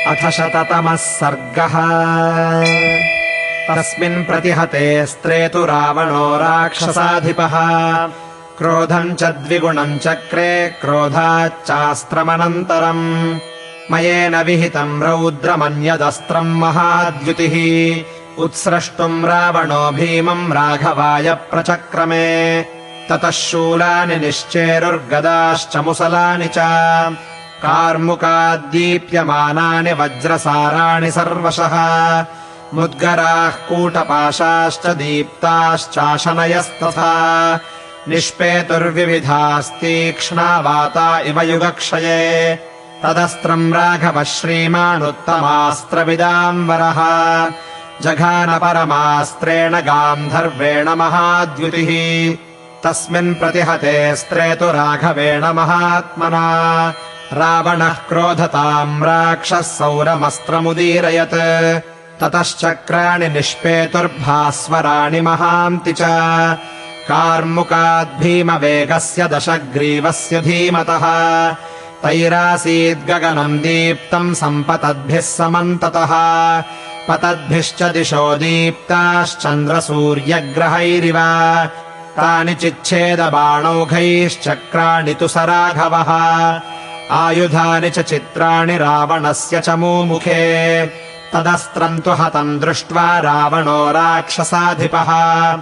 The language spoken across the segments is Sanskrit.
अथ 100तमः सर्गः। तस्मिन् प्रतिहते स्त्रे तु रावणो राक्षसाधिपः। क्रोधम् च द्विगुणम् चक्रे क्रोधाच्चास्त्रमनन्तरम्। मयेन विहितम् रौद्रमन्यदस्त्रम् महाद्युतिः। उत्स्रष्टुम् रावणो भीमम् राघवाय प्रचक्रमे। ततः शूलानि निश्चेरुर्गदाश्च मुसलानि च कार्मुकाद्दीप्यमानानि वज्रसाराणि सर्वशः। मुद्गराः कूटपाशाश्च दीप्ताश्चाशनयस्तथा। निष्पेतुर्विविधास्तीक्ष्णा वाता इव युगक्षये। तदस्त्रम् राघवः श्रीमानुत्तमास्त्रविदाम्बरः। जघान परमास्त्रेण गान्धर्वेण महाद्युतिः। तस्मिन् प्रतिहते स्त्रे तु राघवेण महात्मना। रावणः क्रोधताम् राक्षसः सौरमस्त्रमुदीरयत्। ततश्चक्राणि निष्पेतुर्भास्वराणि महान्ति च। कार्मुकाद्भीमवेगस्य दशग्रीवस्य धीमतः। तैरासीद्गगनम् दीप्तम् सम्पतद्भिः समन्ततः। पतद्भिश्च दिशो दीप्ताश्चन्द्रसूर्यग्रहैरिव। तानि चिच्छेदबाणौघैश्चक्राणि तु स राघवः। आयुधानि च चित्राणि रावणस्य च मुमुखे। तदस्त्रम् तु हतम् दृष्ट्वा रावणो राक्षसाधिपः।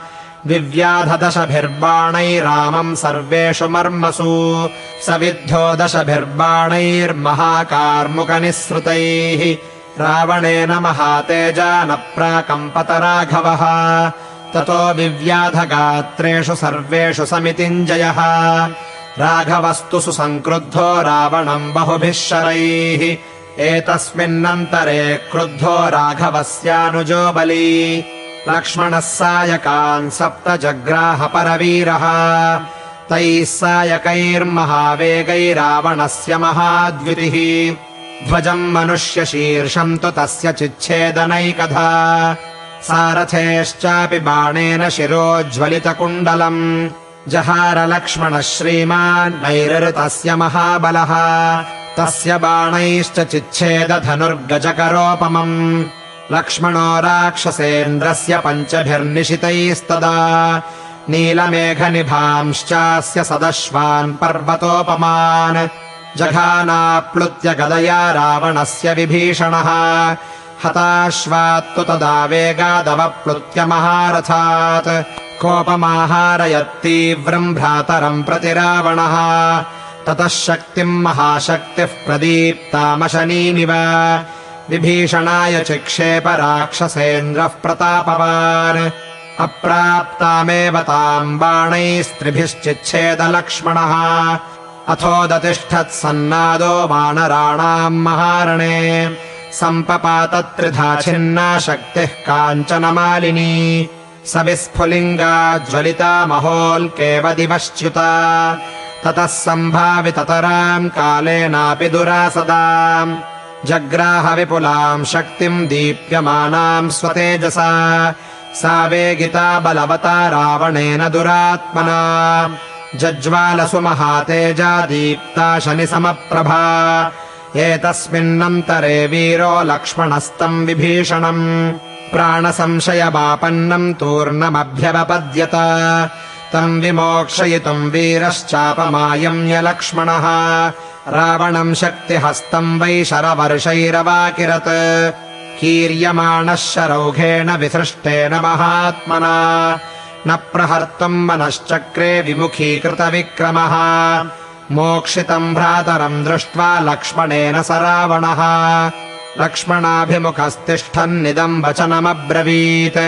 विव्याध दशभिर्बाणैरामम् सर्वेषु मर्मसु। स विद्धो दशभिर्बाणैर्महाकार्मुकनिःसृतैः। रावणेन महातेजा न प्राकम्पत राघवः। ततो विव्याधगात्रेषु सर्वेषु समितिञ्जयः। राघवस्तु सुसङ्क्रुद्धो रावणम् बहुभिः शरैः। एतस्मिन्नन्तरे क्रुद्धो राघवस्यानुजो बली। लक्ष्मणः सायकान् 7 जग्राह परवीरः। तैः सायकैर्महावेगैरावणस्य महाद्युतिः। ध्वजम् मनुष्यशीर्षम् तु तस्य चिच्छेदनैकधा। सारथेश्चापि बाणेन शिरोज्ज्वलितकुण्डलम्। जहार लक्ष्मणः श्रीमान् नैरृतस्य महाबलः। तस्य बाणैश्च चिच्छेदधनुर्गजकरोपमम्। लक्ष्मणो राक्षसेन्द्रस्य 5भिर्निशितैस्तदा। नीलमेघनिभांश्चास्य सदश्वान् पर्वतोपमान्। जघानाप्लुत्य गदया रावणस्य विभीषणः। हताश्वात्तु तदा वेगादवप्लुत्य महारथात्। कोपमाहारयत्तीव्रम् भ्रातरम् प्रति रावणः। ततः शक्तिम् महाशक्तिः प्रदीप्तामशनीमिव। विभीषणाय चिक्षेप राक्षसेन्द्रः प्रतापवान्। अप्राप्तामेव ताम् बाणैस्त्रिभिश्चिच्छेद लक्ष्मणः। अथोदतिष्ठत्सन्नादो वानराणाम् महारणे। सम्पपातत्रिधा छिन्ना शक्तिः काञ्चनमालिनी। सविस्फुलिङ्गा ज्वलिता महोल्केव दिवश्च्युता। ततः सम्भाविततराम् कालेनापि दुरासदाम्। जग्राह विपुलाम् शक्तिम् दीप्यमानाम् स्वतेजसा। सा वेगिता बलवता रावणेन दुरात्मना। जज्वालसु महातेजा दीप्ता शनिसमप्रभा। एतस्मिन्नन्तरे वीरो लक्ष्मणस्तम् विभीषणम् प्राणसंशयमापन्नम् तूर्णमभ्यवपद्यत। तम् विमोक्षयितुम् वीरश्चापमायम्य लक्ष्मणः। रावणम् शक्तिहस्तम् वै शरवर्षैरवाकिरत्। कीर्यमाणः शरौघेण विसृष्टेन महात्मना। न प्रहर्तुम् मनश्चक्रे विमुखीकृतविक्रमः। मोक्षितम् भ्रातरम् दृष्ट्वा लक्ष्मणेन स रावणः। लक्ष्मणाभिमुखस्तिष्ठन्निदम् वचनमब्रवीत्।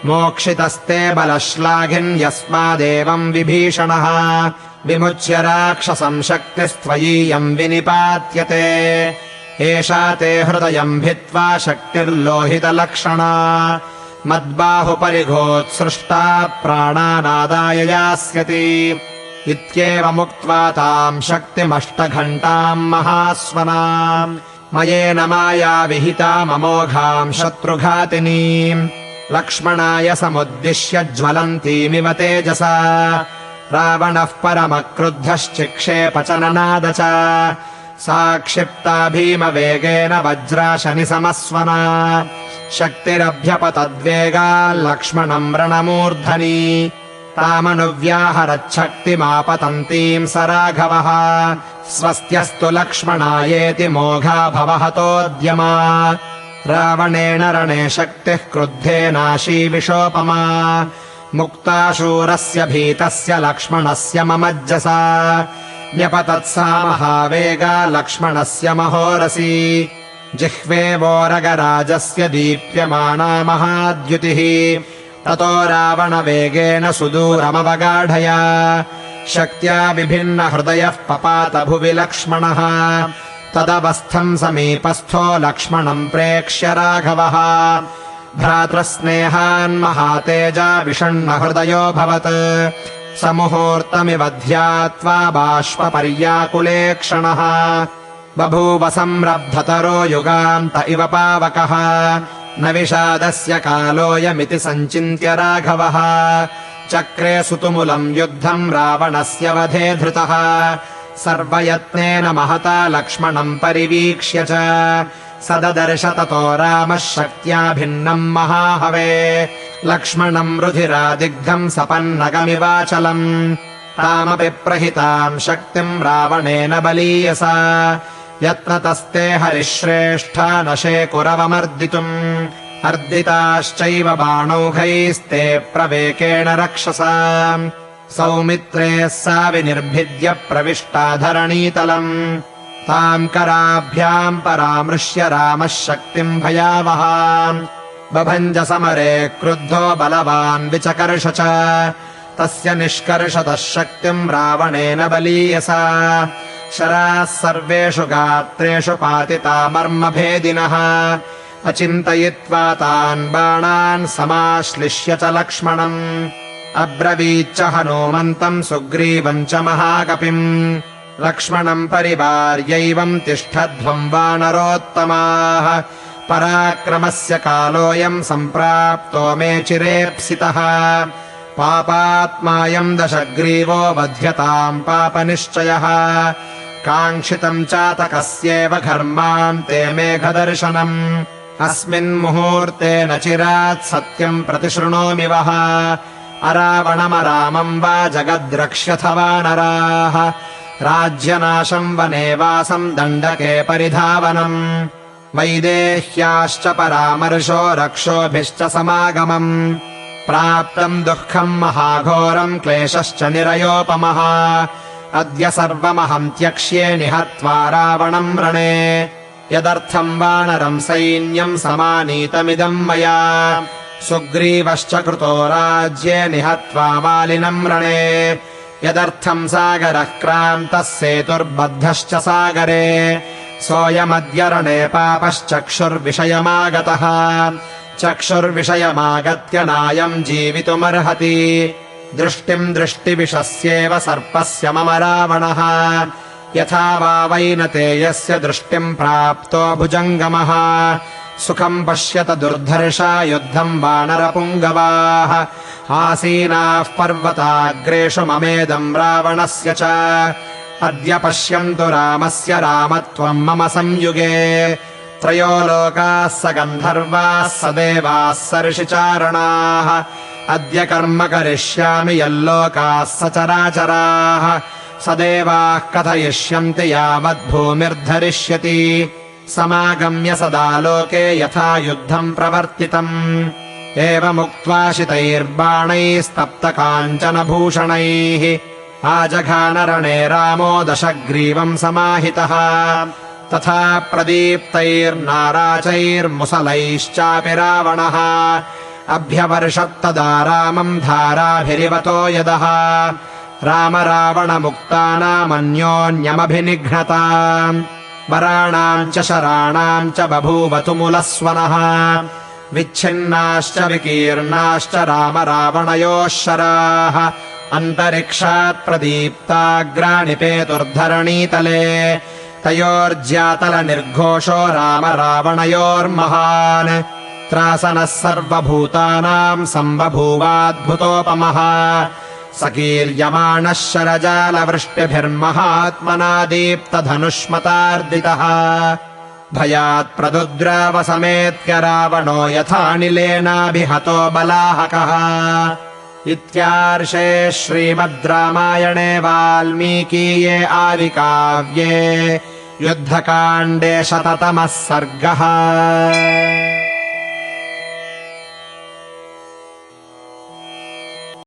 मोक्षितस्ते बलश्लाघिन् यस्मादेवम् विभीषणः। विमुच्य राक्षसम् शक्तिस्त्वयीयम् विनिपात्यते। एषा ते हृदयम् भित्त्वा शक्तिर्लोहितलक्षणा। मद्बाहुपरिघोत्सृष्टा प्राणानादाय यास्यति। इत्येवमुक्त्वा ताम् शक्तिमष्टघण्टाम् महास्वनाम्। मयेन माया विहिताममोघाम् शत्रुघातिनीम्। लक्ष्मणाय समुद्दिश्य ज्वलन्तीमिव तेजसा। रावणः परमक्रुद्धश्चिक्षेप च ननाद च। सा क्षिप्ता भीमवेगेन वज्राशनिसमस्वना शक्तिरभ्यपतद्वेगा लक्ष्मणम् रणमूर्धनि तामनुव्याहरच्छक्तिमापतन्तीम् स राघवः स्वस्त्यस्तु लक्ष्मणायेति मोघा भवहतोद्यमा रावणेन रणे शक्तिः क्रुद्धेनाशीविषोपमा मुक्ताशूरस्य भीतस्य लक्ष्मणस्य ममज्जसा न्यपतत्सा महावेगा लक्ष्मणस्य महोरसी जिह्वे वोरगराजस्य दीप्यमाना महाद्युतिः ततो रावणवेगेन सुदूरमवगाढया शक्त्या विभिन्नहृदयः पपात भुवि लक्ष्मणः तदवस्थम् समीपस्थो लक्ष्मणम् प्रेक्ष्य राघवः भ्रातृस्नेहान्महातेजा विषण्णहृदयोऽभवत् समुहूर्तमिव ध्यात्वा बाष्पपर्याकुले क्षणः बभूव संरब्धतरो युगान्त इव पावकः न विषादस्य कालोऽयमिति सञ्चिन्त्य राघवः चक्रे सुतुमुलम् युद्धम् रावणस्य वधे धृतः सर्वयत्नेन महता लक्ष्मणम् परिवीक्ष्य च सददर्श ततो रामः शक्त्या भिन्नम् महाहवे लक्ष्मणम् रुधिरादिग्धम् सपन्नगमिवाचलम् तामपि प्रहिताम् शक्तिम् रावणेन बलीयसा यत्नतस्ते हरिश्रेष्ठा न शेकुरवमर्दितुम् अर्दिताश्चैव बाणौघैस्ते प्रवेकेण रक्षसा सौमित्रेः सा विनिर्भिद्य प्रविष्टा धरणीतलम् ताम् कराभ्याम् परामृश्य रामः शक्तिम् भयावहाम् बभञ्ज समरे क्रुद्धो बलवान् विचकर्ष च तस्य निष्कर्षतः शक्तिम् रावणेन बलीयसा शराः सर्वेषु गात्रेषु पातिता मर्मभेदिनः अचिन्तयित्वा तान् बाणान् समाश्लिष्य च लक्ष्मणम् अब्रवीच्च हनूमन्तम् सुग्रीवम् च महाकपिम् लक्ष्मणम् परिवार्यैवम् तिष्ठध्वम् वानरोत्तमाः पराक्रमस्य कालोऽयम् सम्प्राप्तो मे चिरेप्सितः पापात्मायम् दशग्रीवो वध्यताम् पापनिश्चयः काङ्क्षितम् चातकस्येव घर्मान्ते मेघदर्शनम् अस्मिन्मुहूर्ते न चिरात् सत्यम् प्रतिशृणोमि वः अरावणमरामम् वा जगद्रक्ष्यथ वानराः राज्यनाशम् वनेवासम् दण्डके परिधावनम् वैदेह्याश्च परामर्शो रक्षोभिश्च समागमम् प्राप्तम् दुःखम् महाघोरम् क्लेशश्च निरयोपमः अद्य सर्वमहम् त्यक्ष्ये निहत्वा रावणम् रणे यदर्थम् वानरम् सैन्यम् समानीतमिदम् मया सुग्रीवश्च कृतो राज्ये निहत्वा वालिनम् रणे यदर्थम् सागरः क्रान्तः सेतुर्बद्धश्च सागरे सोऽयमद्य रणे पापश्चक्षुर्विषयमागतः चक्षुर्विषयमागत्य नायम् जीवितुमर्हति दृष्टिम् दृष्टिविषस्येव सर्पस्य मम रावणः यथा वा वैनतेयस्य दृष्टिम् प्राप्तो भुजङ्गमः सुखम् पश्यत दुर्धर्षा युद्धम् वानरपुङ्गवाः आसीनाः पर्वताग्रेषु ममेदम् रावणस्य च अद्य पश्यन्तु रामस्य रामत्वम् मम संयुगे त्रयो लोकाः स गन्धर्वाः स देवाः स ऋषिचारणाः अद्य कर्म करिष्यामि यल्लोकाः स चराचराः स देवाः कथयिष्यन्ति यावद्भूमिर्धरिष्यति समागम्य सदा लोके यथा युद्धम् प्रवर्तितम् एवमुक्त्वा शितैर्बाणैस्तप्तकाञ्चनभूषणैः आजघानरणे रामो दशग्रीवम् समाहितः तथा प्रदीप्तैर्नाराचैर्मुसलैश्चापि रावणः अभ्यवर्षत्तदा रामम् धाराभिरिवतो यदः राम रावणमुक्तानामन्योन्यमभिनिघ्नता वराणाम् च शराणाम् च बभूव तुमुलस्वनः विच्छिन्नाश्च विकीर्णाश्च राम रावणयोः शराः अन्तरिक्षात् प्रदीप्ताग्राणि पेतुर्धरणीतले तयोर्ज्यातलनिर्घोषो राम रावणयोर्महान् त्रासनः सर्वभूतानाम् सम्बभूवाद्भुतोपमः सकीर्यमाणः शरजालवृष्टिभिर्महात्मना दीप्तधनुष्मतार्दितः भयात् प्रदुद्राव समेत्य रावणो यथानिलेनाभिहतो बलाहकः। इत्यार्षे श्रीमद् रामायणे वाल्मीकीये आदिकाव्ये युद्धकाण्डे 100तमः सर्गः।